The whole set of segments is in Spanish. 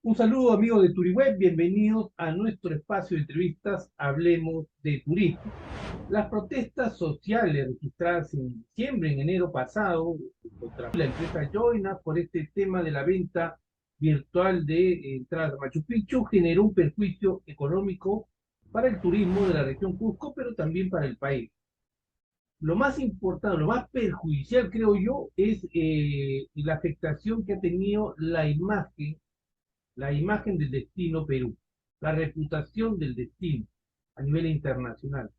Un saludo amigos de Turiweb, bienvenidos a nuestro espacio de entrevistas Hablemos de Turismo. Las protestas sociales registradas en diciembre, en enero pasado, contra la empresa Joina por este tema de la venta virtual de entradas a Machu Picchu generó un perjuicio económico para el turismo de la región Cusco, pero también para el país. Lo más importante, lo más perjudicial, creo yo, es la afectación que ha tenido la imagen del destino Perú, la reputación del destino a nivel internacional.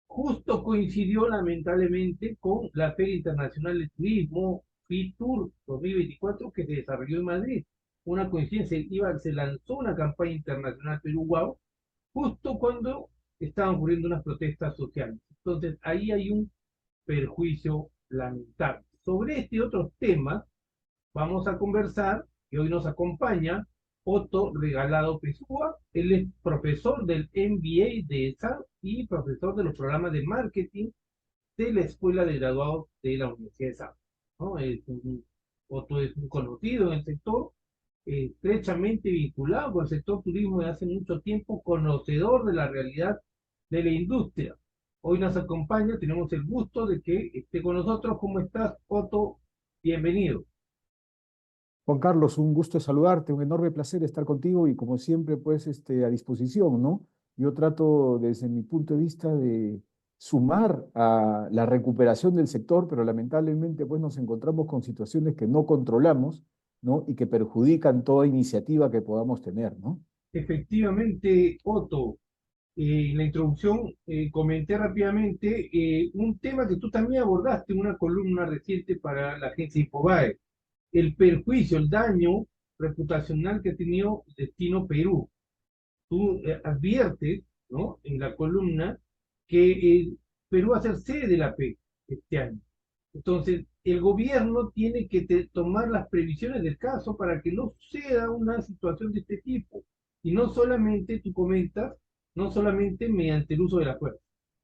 Justo coincidió lamentablemente con la Feria Internacional de Turismo, FITUR 2024, que se desarrolló en Madrid. Una coincidencia, se lanzó una campaña internacional Perú Wow, justo cuando estaban ocurriendo unas protestas sociales. Entonces, ahí hay un perjuicio lamentable. Sobre este y otros temas, vamos a conversar, y hoy nos acompaña Otto Regalado Pesúa. Él es profesor del MBA de ESA y profesor de los programas de marketing de la Escuela de Graduados de la Universidad de ESA. ¿No? Otto es un conocido en el sector, estrechamente vinculado con el sector turismo de hace mucho tiempo, conocedor de la realidad de la industria. Hoy nos acompaña, tenemos el gusto de que esté con nosotros. ¿Cómo estás, Otto? Bienvenido. Juan Carlos, un gusto saludarte, un enorme placer estar contigo y como siempre, pues, a disposición, ¿no? Yo trato desde mi punto de vista de sumar a la recuperación del sector, pero lamentablemente, pues, nos encontramos con situaciones que no controlamos, ¿no? Y que perjudican toda iniciativa que podamos tener, ¿no? Efectivamente, Otto, en la introducción comenté rápidamente un tema que tú también abordaste en una columna reciente para la agencia Infobae, el perjuicio, el daño reputacional que ha tenido Destino Perú. Tú adviertes, ¿no?, en la columna que Perú va a ser sede de la PEC este año. Entonces, el gobierno tiene que tomar las previsiones del caso para que no suceda una situación de este tipo. Y no solamente, tú comentas, no solamente mediante el uso de la fuerza,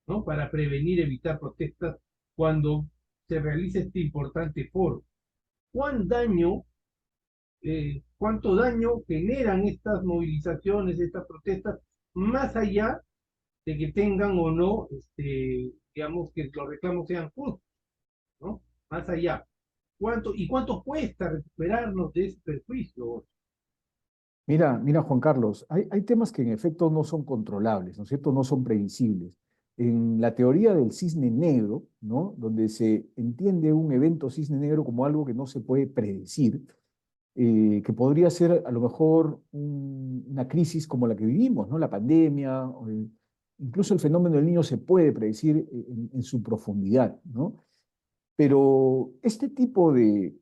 ¿no? Para prevenir, evitar protestas cuando se realice este importante foro. ¿Cuán daño, cuánto daño generan estas movilizaciones, estas protestas, más allá de que tengan o no, digamos, que los reclamos sean justos, ¿no? Más allá. ¿Cuánto cuesta recuperarnos de ese perjuicio? Mira, Juan Carlos, hay temas que en efecto no son controlables, ¿no es cierto? No son previsibles. En la teoría del cisne negro, ¿no? Donde se entiende un evento cisne negro como algo que no se puede predecir, que podría ser a lo mejor una crisis como la que vivimos, ¿no? La pandemia, incluso el fenómeno del niño se puede predecir en su profundidad, ¿no? Pero este tipo de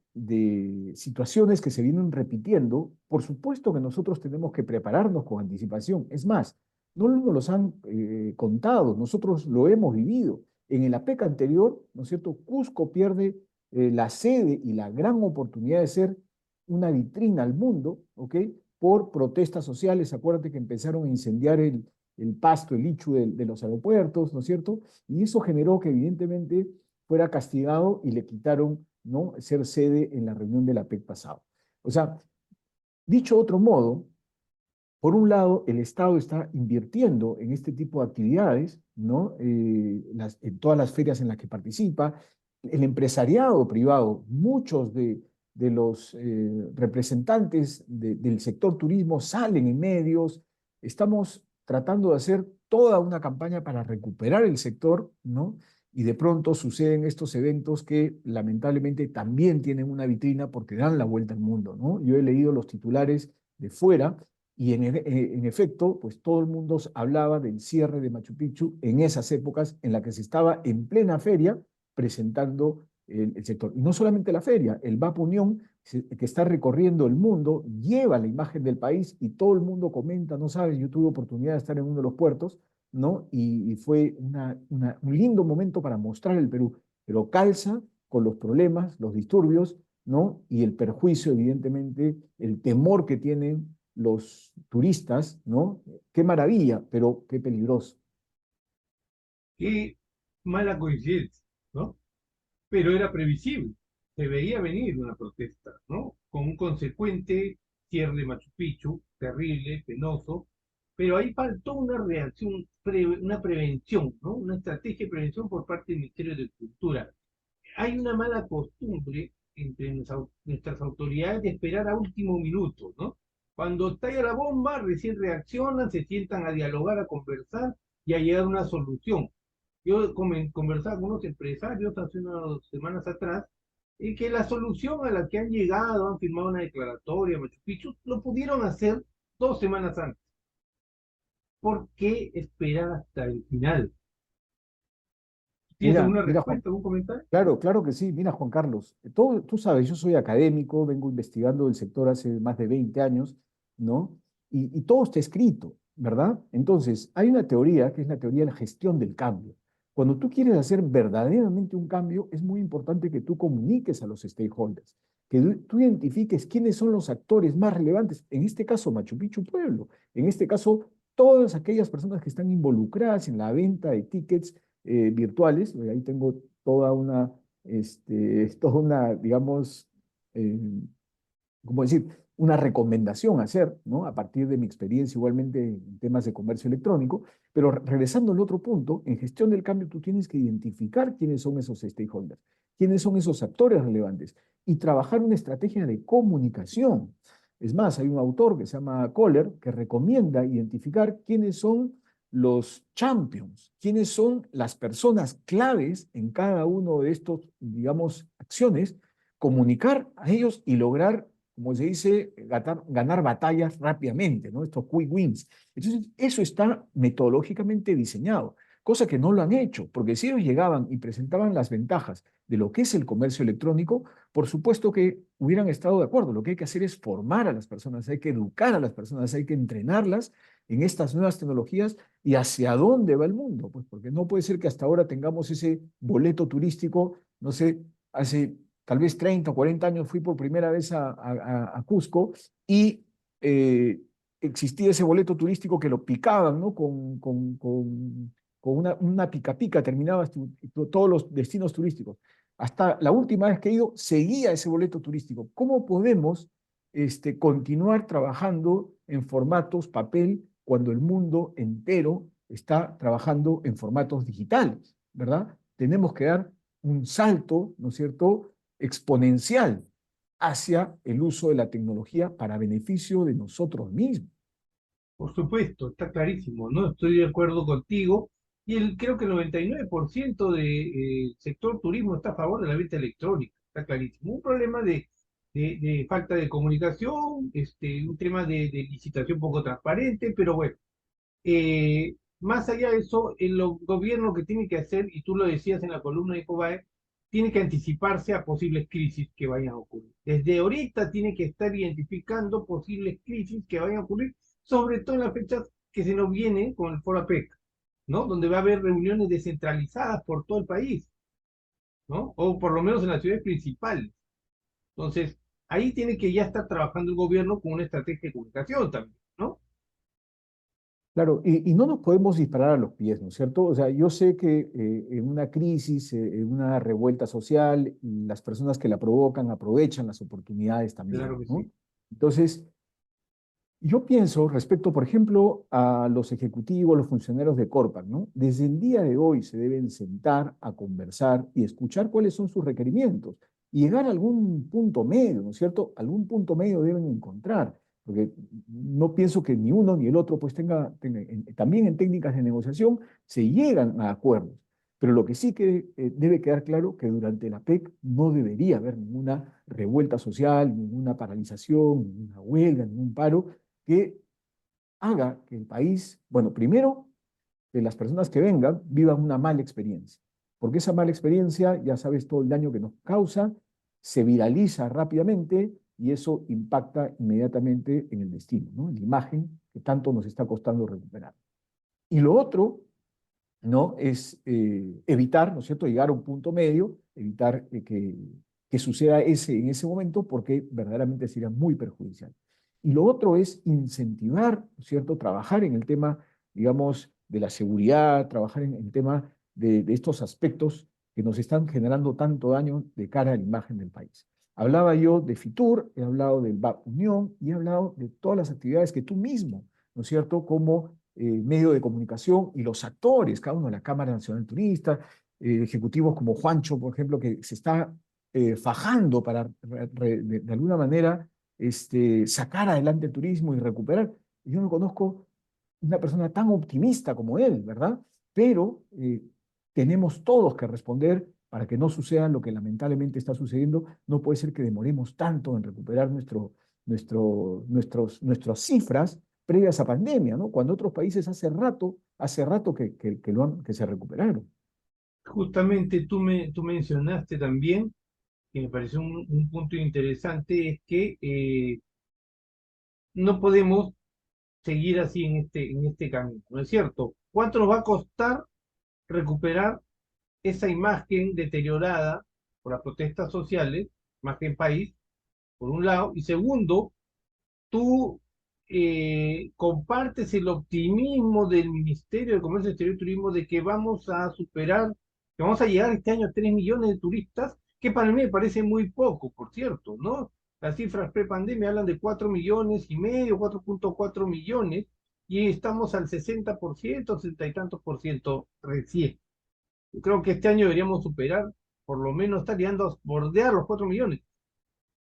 situaciones que se vienen repitiendo, por supuesto que nosotros tenemos que prepararnos con anticipación. Es más, no nos los han contado, nosotros lo hemos vivido. En el APEC anterior, ¿no es cierto? Cusco pierde la sede y la gran oportunidad de ser una vitrina al mundo, ¿ok? Por protestas sociales. Acuérdate que empezaron a incendiar el pasto, el ichu de los aeropuertos, ¿no es cierto? Y eso generó que evidentemente fuera castigado y le quitaron, ¿no?, ser sede en la reunión de la PEC pasado. O sea, dicho de otro modo, por un lado, el Estado está invirtiendo en este tipo de actividades, ¿no? En todas las ferias en las que participa, el empresariado privado, muchos de los representantes del sector turismo salen en medios, estamos tratando de hacer toda una campaña para recuperar el sector, ¿no? Y de pronto suceden estos eventos que lamentablemente también tienen una vitrina porque dan la vuelta al mundo, ¿no? Yo he leído los titulares de fuera y en efecto, pues todo el mundo hablaba del cierre de Machu Picchu en esas épocas en las que se estaba en plena feria presentando el sector. Y no solamente la feria, el VAP Unión, que está recorriendo el mundo, lleva la imagen del país y todo el mundo comenta, no sabes, yo tuve oportunidad de estar en uno de los puertos, ¿no? Y fue un lindo momento para mostrar el Perú, pero calza con los problemas, los disturbios, ¿no? Y el perjuicio, evidentemente, el temor que tienen los turistas, ¿no? Qué maravilla, pero qué peligroso. Qué mala coincidencia, ¿no? Pero era previsible, se veía venir una protesta, ¿no? Con un consecuente cierre de Machu Picchu, terrible, penoso, pero ahí faltó una reacción, una prevención, ¿no? Una estrategia de prevención por parte del Ministerio de Cultura. Hay una mala costumbre entre nuestras autoridades de esperar a último minuto, ¿no? Cuando estalla la bomba, recién reaccionan, se sientan a dialogar, a conversar y a llegar a una solución. Yo conversaba con unos empresarios hace unas semanas atrás y que la solución a la que han llegado, han firmado una declaratoria, Machu Picchu, lo pudieron hacer 2 semanas antes. ¿Por qué esperar hasta el final? ¿Tienes Mira, alguna mira, Juan, respuesta, algún comentario? claro, claro que sí. Mira, Juan Carlos, tú sabes, yo soy académico, vengo investigando el sector hace más de 20 años, ¿no? Y todo está escrito, ¿verdad? Entonces, hay una teoría que es la teoría de la gestión del cambio. Cuando tú quieres hacer verdaderamente un cambio, es muy importante que tú comuniques a los stakeholders, que tú identifiques quiénes son los actores más relevantes, en este caso Machu Picchu Pueblo, en este caso todas aquellas personas que están involucradas en la venta de tickets virtuales. Ahí tengo toda una, toda una, digamos, eh, ¿cómo decir? Una recomendación a hacer, ¿no? A partir de mi experiencia igualmente en temas de comercio electrónico. Pero regresando al otro punto, en gestión del cambio tú tienes que identificar quiénes son esos stakeholders, quiénes son esos actores relevantes y trabajar una estrategia de comunicación. Es más, hay un autor que se llama Kohler que recomienda identificar quiénes son los champions, quiénes son las personas claves en cada uno de estos, digamos, acciones, comunicar a ellos y lograr, como se dice, ganar batallas rápidamente, ¿no? Estos quick wins. Entonces, eso está metodológicamente diseñado, cosa que no lo han hecho, porque si ellos llegaban y presentaban las ventajas de lo que es el comercio electrónico, por supuesto que hubieran estado de acuerdo. Lo que hay que hacer es formar a las personas, hay que educar a las personas, hay que entrenarlas en estas nuevas tecnologías y hacia dónde va el mundo, pues porque no puede ser que hasta ahora tengamos ese boleto turístico, no sé, hace tal vez 30 o 40 años fui por primera vez a Cusco y existía ese boleto turístico que lo picaban, ¿no? Con una pica pica, terminabas todos los destinos turísticos. Hasta la última vez que he ido, seguía ese boleto turístico. ¿Cómo podemos continuar trabajando en formatos papel cuando el mundo entero está trabajando en formatos digitales, ¿verdad? Tenemos que dar un salto, ¿no es cierto?, exponencial hacia el uso de la tecnología para beneficio de nosotros mismos. Por supuesto, está clarísimo, ¿no? Estoy de acuerdo contigo. Y creo que el 99% del sector turismo está a favor de la venta electrónica, está clarísimo. Un problema de falta de comunicación, un tema de licitación poco transparente, pero bueno, más allá de eso, el gobierno que tiene que hacer, y tú lo decías en la columna de Cobae, tiene que anticiparse a posibles crisis que vayan a ocurrir. Desde ahorita tiene que estar identificando posibles crisis que vayan a ocurrir, sobre todo en las fechas que se nos vienen con el Foro APEC, ¿no? Donde va a haber reuniones descentralizadas por todo el país, ¿no? O por lo menos en las ciudades principales. Entonces, ahí tiene que ya estar trabajando el gobierno con una estrategia de comunicación también, ¿no? Claro, y no nos podemos disparar a los pies, ¿no es cierto? O sea, yo sé que en una crisis, en una revuelta social, las personas que la provocan aprovechan las oportunidades también, Claro que ¿no? sí. Entonces, yo pienso respecto, por ejemplo, a los ejecutivos, los funcionarios de Corpac, ¿no? Desde el día de hoy se deben sentar a conversar y escuchar cuáles son sus requerimientos y llegar a algún punto medio, ¿no es cierto? Algún punto medio deben encontrar, porque no pienso que ni uno ni el otro pues también en técnicas de negociación se llegan a acuerdos. Pero lo que sí que debe quedar claro que durante la PEC no debería haber ninguna revuelta social, ninguna paralización, ninguna huelga, ningún paro que haga que el país, bueno, primero, que las personas que vengan vivan una mala experiencia, porque esa mala experiencia, ya sabes todo el daño que nos causa, se viraliza rápidamente y eso impacta inmediatamente en el destino, ¿no? En la imagen que tanto nos está costando recuperar. Y lo otro, ¿no? Es evitar, ¿no es cierto?, llegar a un punto medio, evitar que suceda en ese momento, porque verdaderamente sería muy perjudicial. Y lo otro es incentivar, ¿no es cierto?, trabajar en el tema, digamos, de la seguridad, trabajar en el tema de estos aspectos que nos están generando tanto daño de cara a la imagen del país. Hablaba yo de Fitur, he hablado del BAP Unión y he hablado de todas las actividades que tú mismo, ¿no es cierto?, como medio de comunicación y los actores, cada uno de la Cámara Nacional Turista, ejecutivos como Juancho, por ejemplo, que se está fajando para de alguna manera sacar adelante el turismo y recuperar. Yo no conozco una persona tan optimista como él, ¿verdad? Pero tenemos todos que responder para que no suceda lo que lamentablemente está sucediendo. No puede ser que demoremos tanto en recuperar nuestras cifras previas a pandemia, ¿no? Cuando otros países hace rato que se recuperaron. Justamente tú mencionaste también, que me pareció un punto interesante, es que no podemos seguir así en este camino, ¿no es cierto? ¿Cuánto nos va a costar recuperar esa imagen deteriorada por las protestas sociales, imagen país, por un lado? Y segundo, tú compartes el optimismo del Ministerio de Comercio Exterior y Turismo de que vamos a superar, que vamos a llegar este año a 3 millones de turistas, que para mí me parece muy poco, por cierto, ¿no? Las cifras pre-pandemia hablan de 4 millones y medio, 4,4 millones, y estamos al 60%, 60 y tantos por ciento recién. Yo creo que este año deberíamos superar, por lo menos estar llegando a bordear los 4 millones,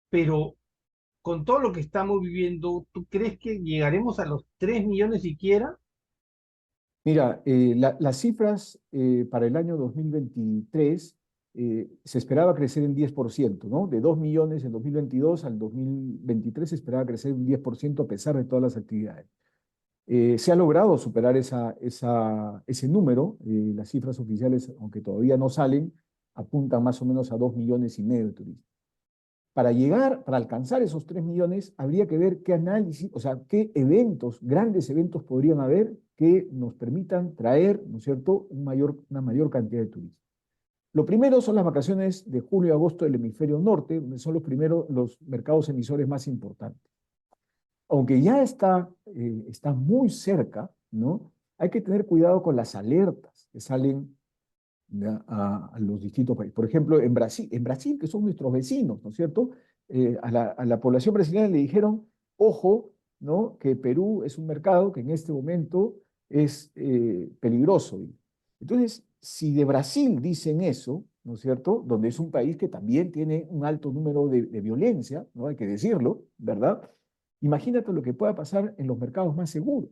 pero con todo lo que estamos viviendo, ¿tú crees que llegaremos a los 3 millones siquiera? Mira, las cifras para el año 2023 se esperaba crecer en 10%, ¿no? De 2 millones en 2022 al 2023 se esperaba crecer un 10% a pesar de todas las actividades. Se ha logrado superar ese número. Las cifras oficiales, aunque todavía no salen, apuntan más o menos a 2,5 millones de turistas. Para alcanzar esos 3 millones, habría que ver qué análisis, o sea, qué eventos, grandes eventos podrían haber que nos permitan traer, ¿no es cierto?, una mayor cantidad de turistas. Lo primero son las vacaciones de julio y agosto del hemisferio norte, donde son los mercados emisores más importantes. Aunque ya está muy cerca, ¿no? Hay que tener cuidado con las alertas que salen a los distintos países. Por ejemplo, en Brasil, que son nuestros vecinos, ¿no es cierto? A la población brasileña le dijeron, ojo, ¿no? Que Perú es un mercado que en este momento es peligroso. Entonces, si de Brasil dicen eso, ¿no es cierto? Donde es un país que también tiene un alto número de violencia, ¿no? Hay que decirlo, ¿verdad? Imagínate lo que pueda pasar en los mercados más seguros.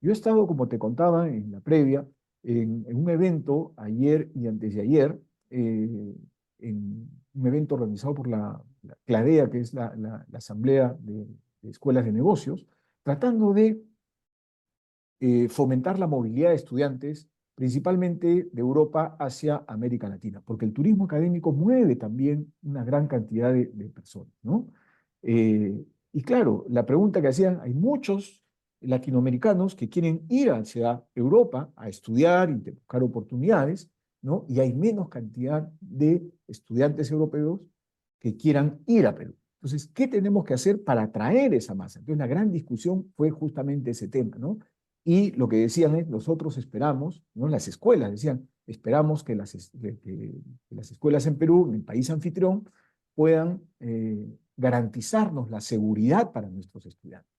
Yo he estado, como te contaba en la previa, en un evento ayer y antes de ayer, en un evento organizado por la CLADEA, que es la Asamblea de Escuelas de Negocios, tratando de fomentar la movilidad de estudiantes, principalmente de Europa hacia América Latina, porque el turismo académico mueve también una gran cantidad de personas, ¿no? Y claro, la pregunta que hacían, hay muchos latinoamericanos que quieren ir hacia Europa a estudiar y buscar oportunidades, ¿no? Y hay menos cantidad de estudiantes europeos que quieran ir a Perú. Entonces, ¿qué tenemos que hacer para atraer esa masa? Entonces, la gran discusión fue justamente ese tema, ¿no? Y lo que decían es, nosotros esperamos, ¿no? Las escuelas decían, esperamos que las escuelas en Perú, en el país anfitrión, puedan garantizarnos la seguridad para nuestros estudiantes,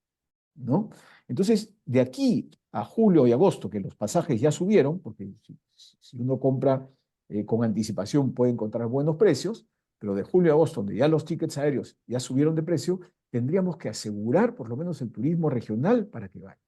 ¿no? Entonces, de aquí a julio y agosto, que los pasajes ya subieron, porque si uno compra con anticipación puede encontrar buenos precios, pero de julio a agosto, donde ya los tickets aéreos ya subieron de precio, tendríamos que asegurar por lo menos el turismo regional para que vaya.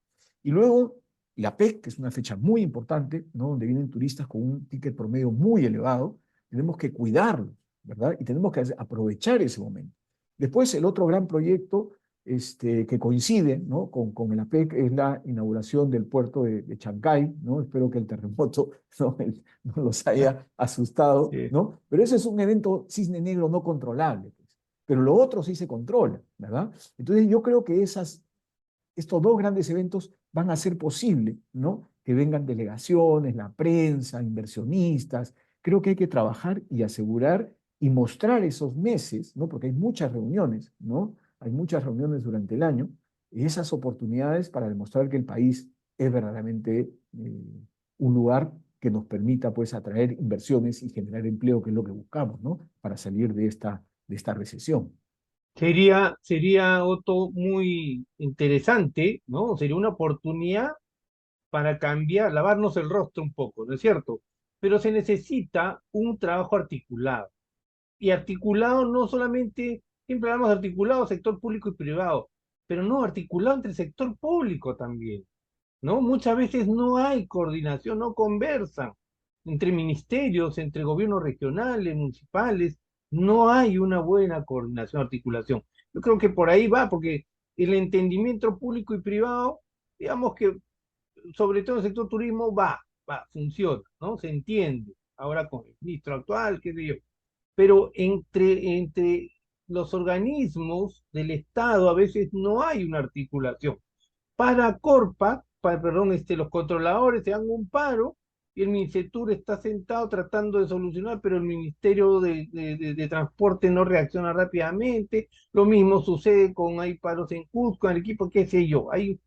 Y luego la PEC, que es una fecha muy importante, ¿no? Donde vienen turistas con un ticket promedio muy elevado, tenemos que cuidarlos, ¿verdad? Y tenemos que aprovechar ese momento. Después, el otro gran proyecto que coincide, ¿no? con el APEC es la inauguración del puerto de Chancay, ¿no? Espero que el terremoto no los haya asustado, Sí. ¿no? Pero ese es un evento cisne negro no controlable, pues. Pero lo otro sí se controla, ¿verdad? Entonces yo creo que estos dos grandes eventos van a hacer posible, ¿no? Que vengan delegaciones, la prensa, inversionistas. Creo que hay que trabajar y asegurar y mostrar esos meses, ¿no? Porque hay muchas reuniones, ¿no? Hay muchas reuniones durante el año, y esas oportunidades para demostrar que el país es verdaderamente un lugar que nos permita, pues, atraer inversiones y generar empleo, que es lo que buscamos, ¿no? Para salir de de esta recesión. Sería, Otto, muy interesante, ¿no? Sería una oportunidad para cambiar, lavarnos el rostro un poco, ¿no es cierto? Pero se necesita un trabajo articulado. Y articulado no solamente, siempre hablamos de articulado sector público y privado, pero no, articulado entre el sector público también, ¿no? Muchas veces no hay coordinación, no conversan entre ministerios, entre gobiernos regionales, municipales, no hay una buena coordinación, articulación. Yo creo que por ahí va, porque el entendimiento público y privado, digamos que sobre todo en el sector turismo funciona, ¿no? Se entiende, ahora con el ministro actual, qué sé yo, pero entre los organismos del Estado a veces no hay una articulación. Perdón, los controladores se dan un paro y el Mincetur está sentado tratando de solucionar, pero el Ministerio de Transporte no reacciona rápidamente. Lo mismo sucede con hay paros en Cusco, en el equipo, qué sé yo. Hay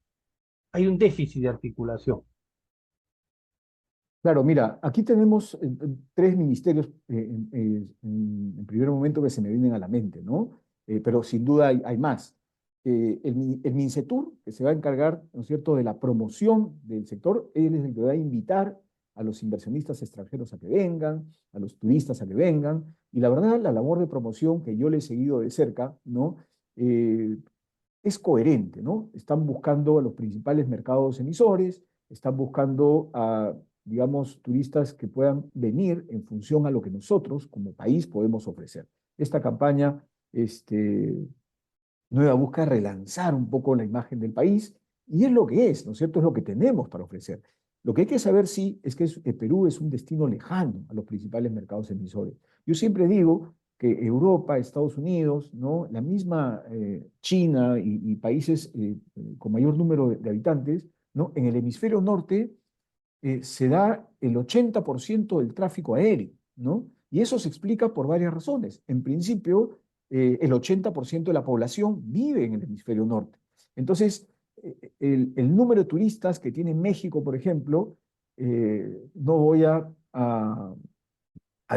un déficit de articulación. Claro, mira, aquí tenemos tres ministerios en primer momento que se me vienen a la mente, ¿no? Pero sin duda hay más. El MINCETUR, que se va a encargar, ¿no es cierto?, de la promoción del sector, él es el que va a invitar a los inversionistas extranjeros a que vengan, a los turistas a que vengan, y la verdad, la labor de promoción que yo le he seguido de cerca, ¿no? Eh, es coherente, ¿no? Están buscando a los principales mercados emisores, están buscando a, digamos, turistas que puedan venir en función a lo que nosotros como país podemos ofrecer. Esta campaña nueva busca relanzar un poco la imagen del país y es lo que es, ¿no es cierto? Es lo que tenemos para ofrecer. Lo que hay que saber, sí, es que Perú es un destino lejano a los principales mercados emisores. Yo siempre digo que Europa, Estados Unidos, ¿no? La misma China y países con mayor número de habitantes, ¿no? En el hemisferio norte se da el 80% del tráfico aéreo, ¿no? Y eso se explica por varias razones. En principio, el 80% de la población vive en el hemisferio norte. Entonces, el número de turistas que tiene México, por ejemplo, no voy a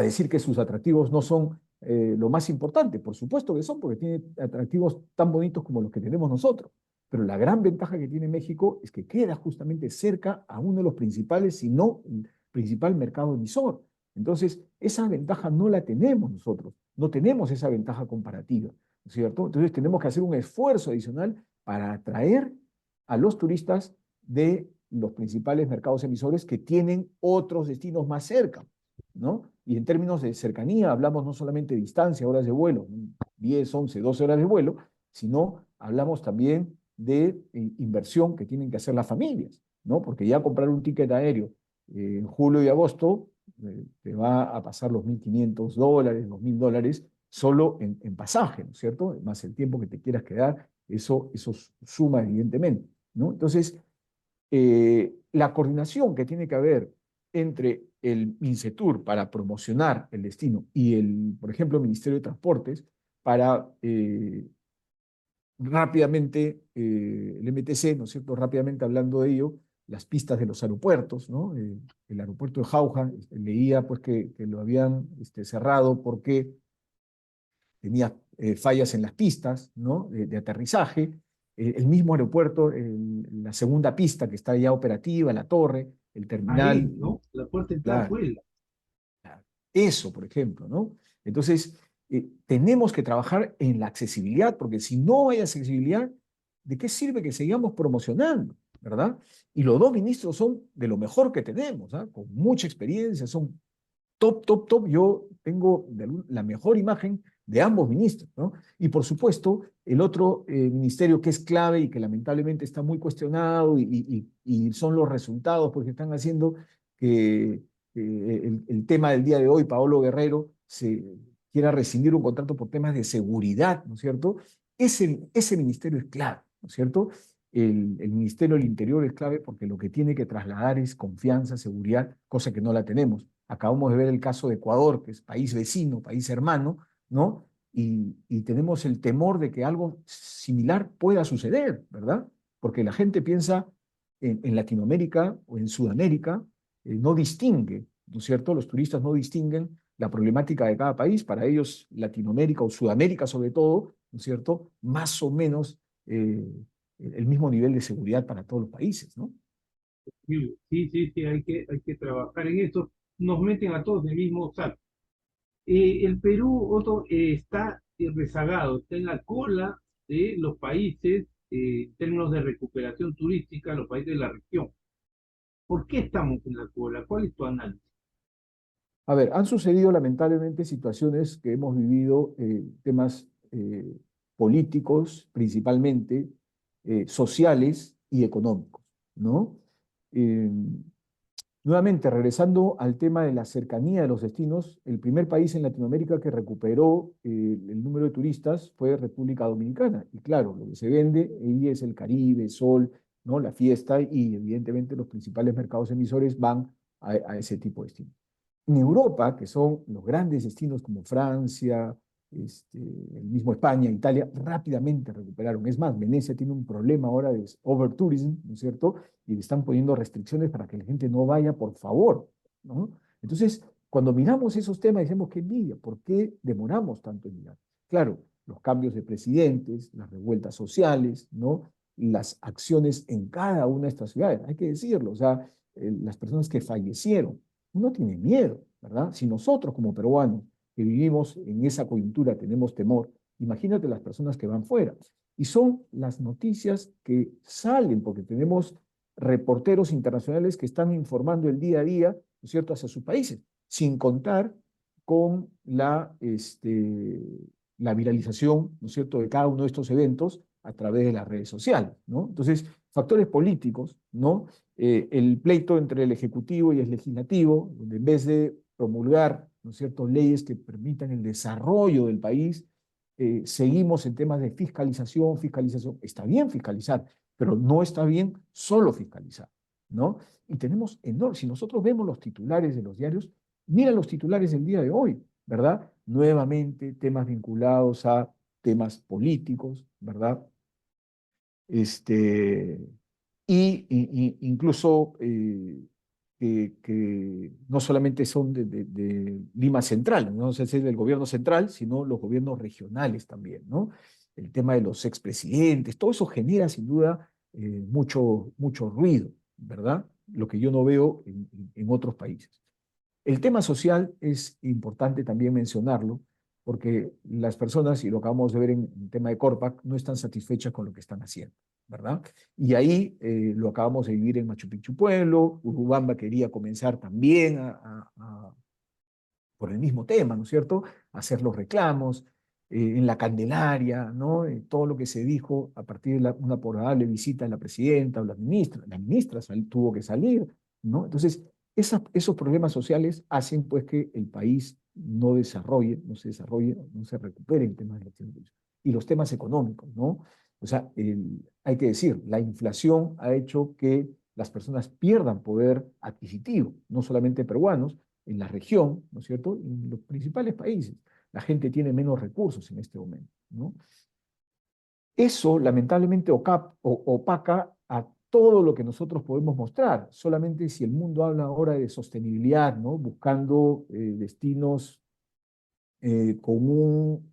decir que sus atractivos no son lo más importante, por supuesto que son, porque tiene atractivos tan bonitos como los que tenemos nosotros. Pero la gran ventaja que tiene México es que queda justamente cerca a uno de los principales, si no el principal mercado emisor. Entonces, esa ventaja no la tenemos nosotros, no tenemos esa ventaja comparativa, ¿no es cierto? Entonces, tenemos que hacer un esfuerzo adicional para atraer a los turistas de los principales mercados emisores que tienen otros destinos más cerca, ¿no? Y en términos de cercanía, hablamos no solamente de distancia, horas de vuelo, 10, 11, 12 horas de vuelo, sino hablamos también de inversión que tienen que hacer las familias, ¿no? Porque ya comprar un ticket aéreo en julio y agosto te va a pasar los $1.500, los $1.000, solo en pasaje, ¿no es cierto? Más el tiempo que te quieras quedar, eso suma evidentemente, ¿no? Entonces, la coordinación que tiene que haber entre el MINCETUR para promocionar el destino y por ejemplo, el Ministerio de Transportes para rápidamente, el MTC, ¿no es cierto? Rápidamente hablando de ello, las pistas de los aeropuertos, ¿no? El aeropuerto de Jauja, leía pues que lo habían cerrado porque tenía fallas en las pistas, ¿no? De aterrizaje. El mismo aeropuerto, la segunda pista que está ya operativa, la torre, el Ahí, terminal, ¿no? La puerta de entrada claro, vuela. claro. Eso, por ejemplo, ¿no? Entonces, tenemos que trabajar en la accesibilidad, porque si no hay accesibilidad, ¿de qué sirve que sigamos promocionando, verdad? Y los dos ministros son de lo mejor que tenemos, ¿ah? Con mucha experiencia, son top, top, top. Yo tengo la mejor imagen de ambos ministros, ¿no? Y por supuesto, el otro ministerio que es clave y que lamentablemente está muy cuestionado y son los resultados porque están haciendo que el tema del día de hoy, Paolo Guerrero, se quiera rescindir un contrato por temas de seguridad, ¿no es cierto? Ese ministerio es clave, ¿no es cierto? El Ministerio del Interior es clave porque lo que tiene que trasladar es confianza, seguridad, cosa que no la tenemos. Acabamos de ver el caso de Ecuador, que es país vecino, país hermano, ¿no? Y tenemos el temor de que algo similar pueda suceder, ¿verdad? Porque la gente piensa en Latinoamérica o en Sudamérica, no distingue, ¿no es cierto? Los turistas no distinguen la problemática de cada país. Para ellos, Latinoamérica o Sudamérica sobre todo, ¿no es cierto?, más o menos el mismo nivel de seguridad para todos los países, ¿no? Sí, sí, sí, sí, hay que trabajar en eso. Nos meten a todos en el mismo saco. El Perú, Otto, está rezagado, está en la cola de los países en términos de recuperación turística, los países de la región. ¿Por qué estamos en la cola? ¿Cuál es tu análisis? A ver, han sucedido lamentablemente situaciones que hemos vivido, temas políticos principalmente, sociales y económicos, ¿no? Eh, Nuevamente, regresando al tema de la cercanía de los destinos, el primer país en Latinoamérica que recuperó el número de turistas fue República Dominicana. Y claro, lo que se vende ahí es el Caribe, sol, ¿no? La fiesta y evidentemente los principales mercados emisores van a ese tipo de destinos. En Europa, que son los grandes destinos como Francia, el mismo España, Italia, rápidamente recuperaron. Es más, Venecia tiene un problema ahora de overtourism, ¿no es cierto? Y le están poniendo restricciones para que la gente no vaya, por favor, ¿no? Entonces, cuando miramos esos temas, decimos, qué envidia, ¿por qué demoramos tanto en mirar? Claro, los cambios de presidentes, las revueltas sociales, ¿no? Las acciones en cada una de estas ciudades, hay que decirlo, o sea, las personas que fallecieron, uno tiene miedo, ¿verdad? Si nosotros como peruanos que vivimos en esa coyuntura tenemos temor, imagínate las personas que van fuera. Y son las noticias que salen, porque tenemos reporteros internacionales que están informando el día a día, ¿no es cierto?, hacia sus países, sin contar con la viralización, ¿no es cierto?, de cada uno de estos eventos a través de las redes sociales, ¿no? Entonces, factores políticos, ¿no? El pleito entre el Ejecutivo y el Legislativo, donde en vez de promulgar, ¿no es cierto?, leyes que permitan el desarrollo del país, seguimos en temas de fiscalización, fiscalización. Está bien fiscalizar, pero no está bien solo fiscalizar, ¿no? Y tenemos enormes, si nosotros vemos los titulares de los diarios, mira los titulares del día de hoy, ¿verdad? Nuevamente temas vinculados a temas políticos, ¿verdad? Este, incluso que no solamente son de Lima Central, no sé si es del gobierno central, sino los gobiernos regionales también, ¿no? El tema de los expresidentes, todo eso genera sin duda mucho ruido, ¿verdad? Lo que yo no veo en otros países. El tema social es importante también mencionarlo, porque las personas, y lo acabamos de ver en el tema de Corpac, no están satisfechas con lo que están haciendo, ¿verdad? Y ahí lo acabamos de vivir en Machu Picchu Pueblo. Urubamba quería comenzar también por el mismo tema, ¿no es cierto?, hacer los reclamos, en la Candelaria, ¿no? Todo lo que se dijo a partir de una probable visita de la presidenta o la ministra tuvo que salir, ¿no? Entonces, esos problemas sociales hacen pues que el país no se desarrolle, no se recupere en temas de Latinoamérica. Y los temas económicos, ¿no? O sea, hay que decir, la inflación ha hecho que las personas pierdan poder adquisitivo, no solamente peruanos, en la región, ¿no es cierto?, en los principales países. La gente tiene menos recursos en este momento, ¿no? Eso lamentablemente opaca a todo lo que nosotros podemos mostrar. Solamente si el mundo habla ahora de sostenibilidad, ¿no?, buscando destinos con un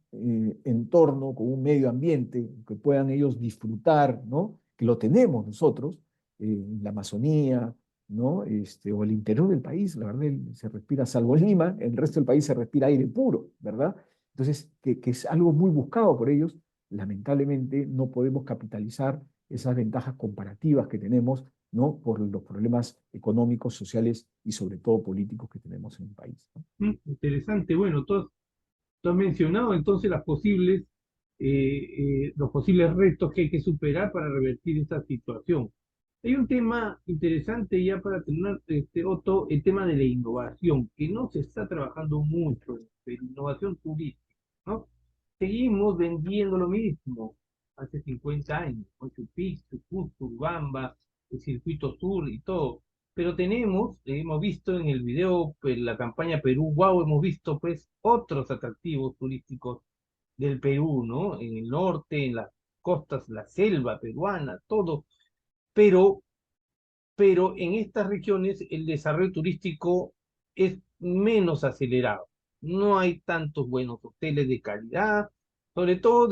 entorno, con un medio ambiente que puedan ellos disfrutar, ¿no?, que lo tenemos nosotros, en la Amazonía, ¿no?, o el interior del país, la verdad, se respira, salvo en Lima, el resto del país se respira aire puro, ¿verdad? Entonces, que es algo muy buscado por ellos. Lamentablemente no podemos capitalizar esas ventajas comparativas que tenemos, ¿no?, por los problemas económicos, sociales y sobre todo políticos que tenemos en el país, ¿no? Interesante. Bueno, tú has mencionado entonces los posibles retos que hay que superar para revertir esta situación. Hay un tema interesante ya para terminar, Otto, el tema de la innovación, que no se está trabajando mucho, en innovación turística, ¿no? Seguimos vendiendo lo mismo hace 50 años, Machu Picchu, Cusco, Urubamba, el circuito sur y todo. Pero hemos visto en el video, pues, la campaña Perú Wow, hemos visto pues otros atractivos turísticos del Perú, ¿no? En el norte, en las costas, la selva peruana, todo. Pero, pero en estas regiones el desarrollo turístico es menos acelerado. no hay tantos buenos hoteles de calidad, sobre todo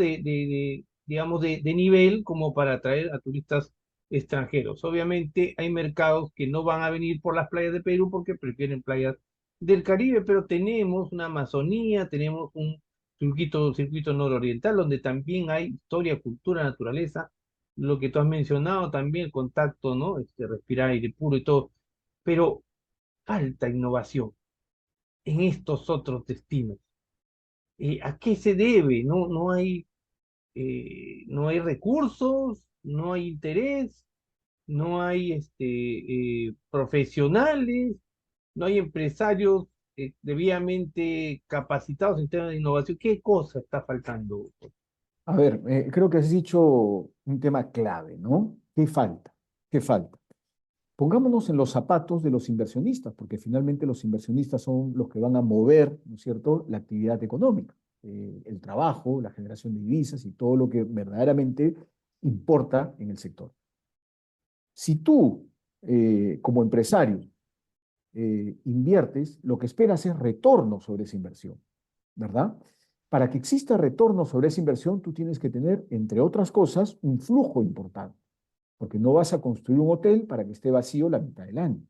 digamos, de nivel como para atraer a turistas extranjeros. Obviamente hay mercados que no van a venir por las playas de Perú porque prefieren playas del Caribe, pero tenemos una Amazonía, tenemos un circuito nororiental donde también hay historia, cultura, naturaleza, lo que tú has mencionado también, el contacto, ¿no? Respirar aire puro y todo, pero falta innovación en estos otros destinos. ¿A qué se debe? No hay recursos, no hay interés, no hay profesionales, no hay empresarios debidamente capacitados en temas de innovación. ¿Qué cosa está faltando? A ver, creo que has dicho un tema clave, ¿no? ¿Qué falta? ¿Qué falta? Pongámonos en los zapatos de los inversionistas, porque finalmente los inversionistas son los que van a mover, ¿no es cierto?, la actividad económica, el trabajo, la generación de divisas y todo lo que verdaderamente importa en el sector. Si tú, como empresario, inviertes, lo que esperas es retorno sobre esa inversión, ¿verdad? Para que exista retorno sobre esa inversión, tú tienes que tener, entre otras cosas, un flujo importante, porque no vas a construir un hotel para que esté vacío la mitad del año.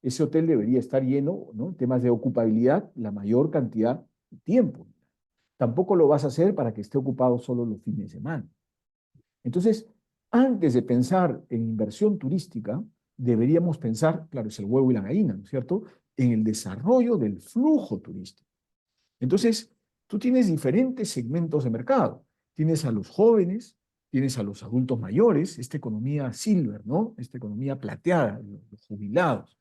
Ese hotel debería estar lleno, ¿no? En temas de ocupabilidad, la mayor cantidad de tiempo. Tampoco lo vas a hacer para que esté ocupado solo los fines de semana. Entonces, antes de pensar en inversión turística, deberíamos pensar, claro, es el huevo y la gallina, ¿no es cierto?, en el desarrollo del flujo turístico. Entonces, tú tienes diferentes segmentos de mercado. Tienes a los jóvenes, tienes a los adultos mayores, esta economía silver, ¿no? Esta economía plateada, los jubilados,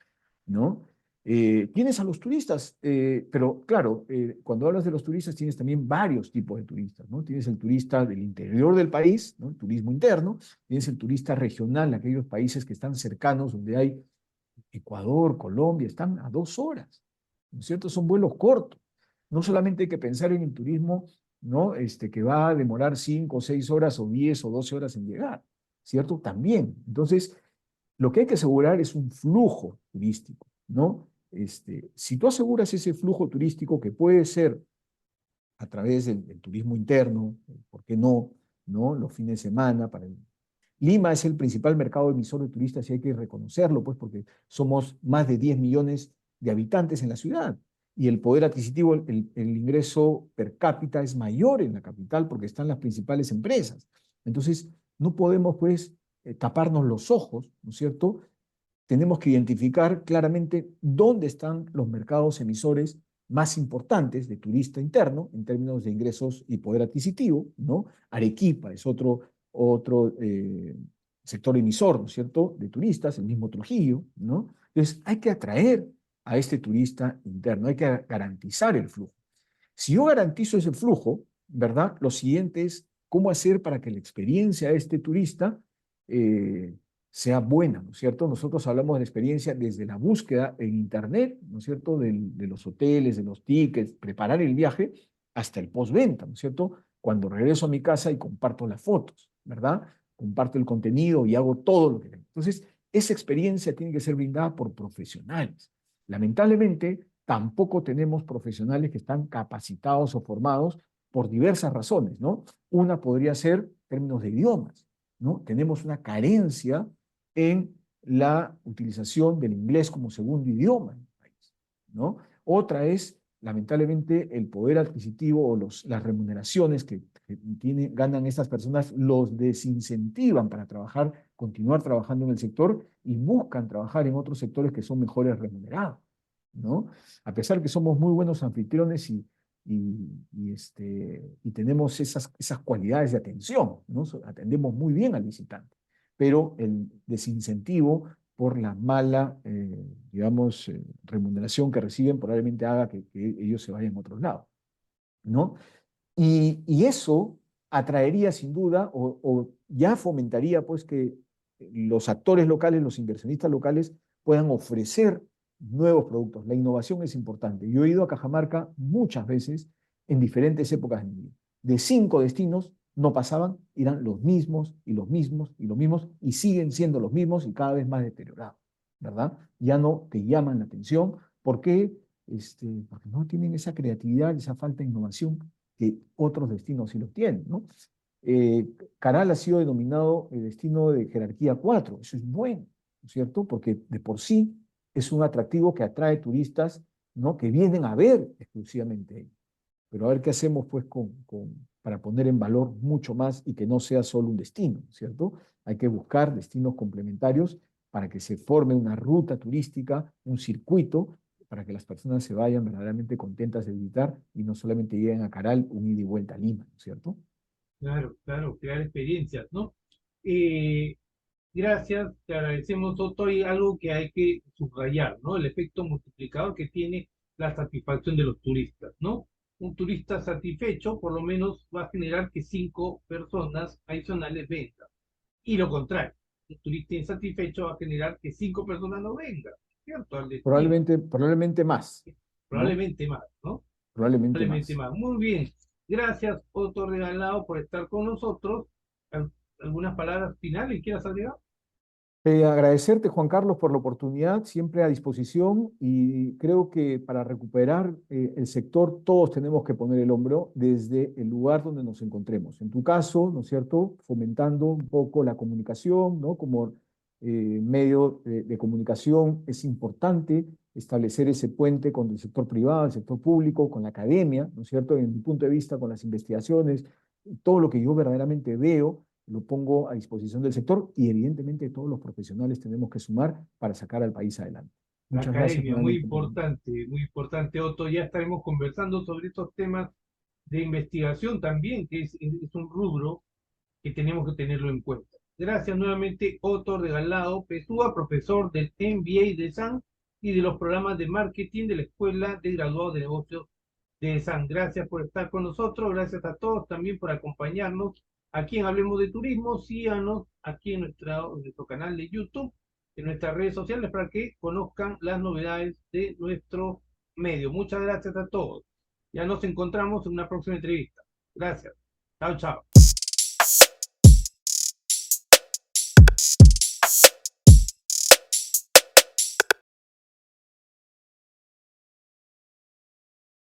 ¿no? Tienes a los turistas, pero claro, cuando hablas de los turistas tienes también varios tipos de turistas, ¿no? Tienes el turista del interior del país, ¿no? El turismo interno, tienes el turista regional, aquellos países que están cercanos, donde hay Ecuador, Colombia, están a 2 horas, ¿no es cierto? Son vuelos cortos. No solamente hay que pensar en el turismo, ¿no? Que va a demorar 5 o 6 horas o 10 o 12 horas en llegar, ¿cierto? También. Entonces, lo que hay que asegurar es un flujo turístico, ¿no? Si tú aseguras ese flujo turístico que puede ser a través del turismo interno, ¿por qué no? ¿No? Los fines de semana. Lima es el principal mercado emisor de turistas y hay que reconocerlo, pues, porque somos más de 10 millones de habitantes en la ciudad y el poder adquisitivo, el ingreso per cápita es mayor en la capital porque están las principales empresas. Entonces, no podemos, pues, taparnos los ojos, ¿no es cierto? Tenemos que identificar claramente dónde están los mercados emisores más importantes de turista interno en términos de ingresos y poder adquisitivo, ¿no? Arequipa es otro sector emisor, ¿no es cierto?, de turistas, el mismo Trujillo, ¿no? Entonces, hay que atraer a este turista interno, hay que garantizar el flujo. Si yo garantizo ese flujo, ¿verdad? Lo siguiente es cómo hacer para que la experiencia de este turista eh, sea buena, ¿no es cierto? Nosotros hablamos de la experiencia desde la búsqueda en Internet, ¿no es cierto? De los hoteles, de los tickets, preparar el viaje, hasta el postventa, ¿no es cierto? Cuando regreso a mi casa y comparto las fotos, ¿verdad? Comparto el contenido y hago todo lo que tengo. Entonces, esa experiencia tiene que ser brindada por profesionales. Lamentablemente, tampoco tenemos profesionales que están capacitados o formados por diversas razones, ¿no? Una podría ser términos de idiomas, ¿no? Tenemos una carencia en la utilización del inglés como segundo idioma en el país, ¿no? Otra es, lamentablemente, el poder adquisitivo o las remuneraciones que ganan estas personas los desincentivan para trabajar, continuar trabajando en el sector y buscan trabajar en otros sectores que son mejores remunerados, ¿no? A pesar que somos muy buenos anfitriones y tenemos esas cualidades de atención, ¿no? Atendemos muy bien al visitante, pero el desincentivo por la mala, digamos, remuneración que reciben probablemente haga que ellos se vayan a otros lados, ¿no? Y eso atraería sin duda o ya fomentaría pues que los actores locales, los inversionistas locales puedan ofrecer nuevos productos. La innovación es importante. Yo he ido a Cajamarca muchas veces en diferentes épocas de mi vida. De 5 destinos no pasaban, eran los mismos y los mismos y los mismos y siguen siendo los mismos y cada vez más deteriorados, ¿verdad? Ya no te llaman la atención. ¿Por qué? porque no tienen esa creatividad, esa falta de innovación que otros destinos sí lo tienen, ¿no? Caral ha sido denominado el destino de jerarquía 4. Eso es bueno, ¿no es cierto? Porque de por sí es un atractivo que atrae turistas, ¿no? Que vienen a ver exclusivamente ahí. Pero a ver qué hacemos pues para poner en valor mucho más y que no sea solo un destino, ¿cierto? Hay que buscar destinos complementarios para que se forme una ruta turística, un circuito, para que las personas se vayan verdaderamente contentas de visitar y no solamente lleguen a Caral un ida y vuelta a Lima, ¿cierto? Claro, claro, crear experiencias, ¿no? Eh, Gracias, te agradecemos, Otto, y algo que hay que subrayar, ¿no? El efecto multiplicador que tiene la satisfacción de los turistas, ¿no? Un turista satisfecho por lo menos va a generar que 5 personas adicionales vengan. Y lo contrario, un turista insatisfecho va a generar que 5 personas no vengan, ¿cierto? Al destino. Probablemente más, ¿no? Probablemente más, ¿no? Probablemente Probablemente más. más. Muy bien. Gracias, Otto Regalado, por estar con nosotros. ¿Algunas palabras finales quieras agregar? Agradecerte, Juan Carlos, por la oportunidad, siempre a disposición y creo que para recuperar el sector todos tenemos que poner el hombro desde el lugar donde nos encontremos. En tu caso, ¿no es cierto?, fomentando un poco la comunicación, ¿no? Como medio de comunicación es importante establecer ese puente con el sector privado, el sector público, con la academia, ¿no es cierto?, en mi punto de vista, con las investigaciones, todo lo que yo verdaderamente veo lo pongo a disposición del sector y evidentemente todos los profesionales tenemos que sumar para sacar al país adelante. La Muchas gracias academia, nuevamente. muy importante, Otto. Ya estaremos conversando sobre estos temas de investigación también, que es un rubro que tenemos que tenerlo en cuenta. Gracias nuevamente, Otto Regalado Pesúa, profesor del MBA de SAN y de los programas de marketing de la Escuela de Graduados de Negocios de SAN. Gracias por estar con nosotros, gracias a todos también por acompañarnos aquí en Hablemos de Turismo. Síganos aquí en nuestro canal de YouTube, en nuestras redes sociales, para que conozcan las novedades de nuestro medio. Muchas gracias a todos. Ya nos encontramos en una próxima entrevista. Gracias. Chao, chao.